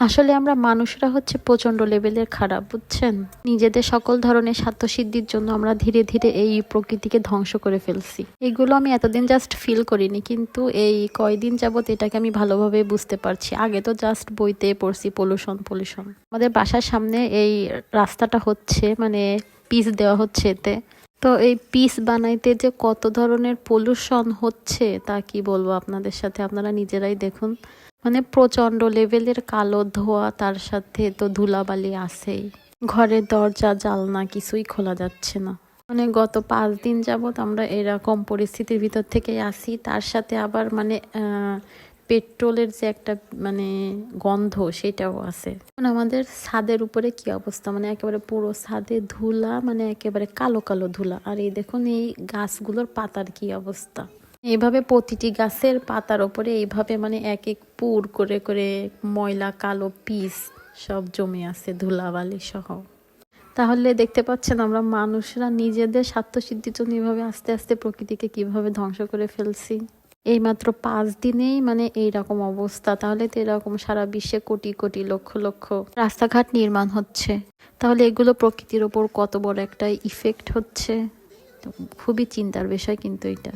আসলে আমরা মানুষরা হচ্ছে প্রচন্ড লেভেলের খারাপ, বুঝছেন? নিজেদের সকল ধরনের স্বার্থসিদ্ধির জন্য আমরা ধীরে ধীরে এই প্রকৃতিকে ধ্বংস করে ফেলছি। এগুলো আমি এতদিন জাস্ট ফিল করিনি, কিন্তু এই কয়দিন যাবত এটাকে আমি ভালোভাবে বুঝতে পারছি। আগে তো জাস্ট বইতে পড়ছি পলিউশন পলিউশন। আমাদের বাসার সামনে এই রাস্তাটা হচ্ছে মানে পিচ দেওয়া হচ্ছে এতে। তো এই পিচ বানাইতে যে কত ধরনের পলিউশন হচ্ছে তা কি বলবো আপনাদের সাথে, আপনারা নিজেরাই দেখুন। মানে প্রচন্ড লেভেলের কালো ধোঁয়া, তার সাথে তো ধুলাবালি আছেই। ঘরের দরজা জানলা কিছুই খোলা যাচ্ছে না। মানে গত 5 দিন যাবত আমরা এরকম পরিস্থিতির ভিতর থেকে আসি। তার সাথে আবার মানে পেট্রোলের যে একটা মানে গন্ধ সেটাও আছে। মানে আমাদের ছাদের উপরে কি অবস্থা, মানে একেবারে পুরো ছাদে ধুলা, মানে একেবারে কালো কালো ধুলা। আর এই দেখুন এই গাছগুলোর পাতার কি অবস্থা। এইভাবে প্রতিটি গাছের পাতার ওপরে এইভাবে মানে এক এক পুর করে করে ময়লা কালো পিস সব জমে আছে ধুলাবালি সহ। তাহলে দেখতে পাচ্ছেন আমরা মানুষরা নিজেদের স্বার্থসিদ্ধির জন্য এইভাবে আস্তে আস্তে প্রকৃতিকে কিভাবে ধ্বংস করে ফেলছি। এই মাত্র 5 দিনেই মানে এইরকম অবস্থা। তাহলে তো এরকম সারা বিশ্বে কোটি কোটি লক্ষ লক্ষ রাস্তাঘাট নির্মাণ হচ্ছে। তাহলে এগুলো প্রকৃতির ওপর কত বড় একটা ইফেক্ট হচ্ছে। তো খুবই চিন্তার বিষয় কিন্তু এটা।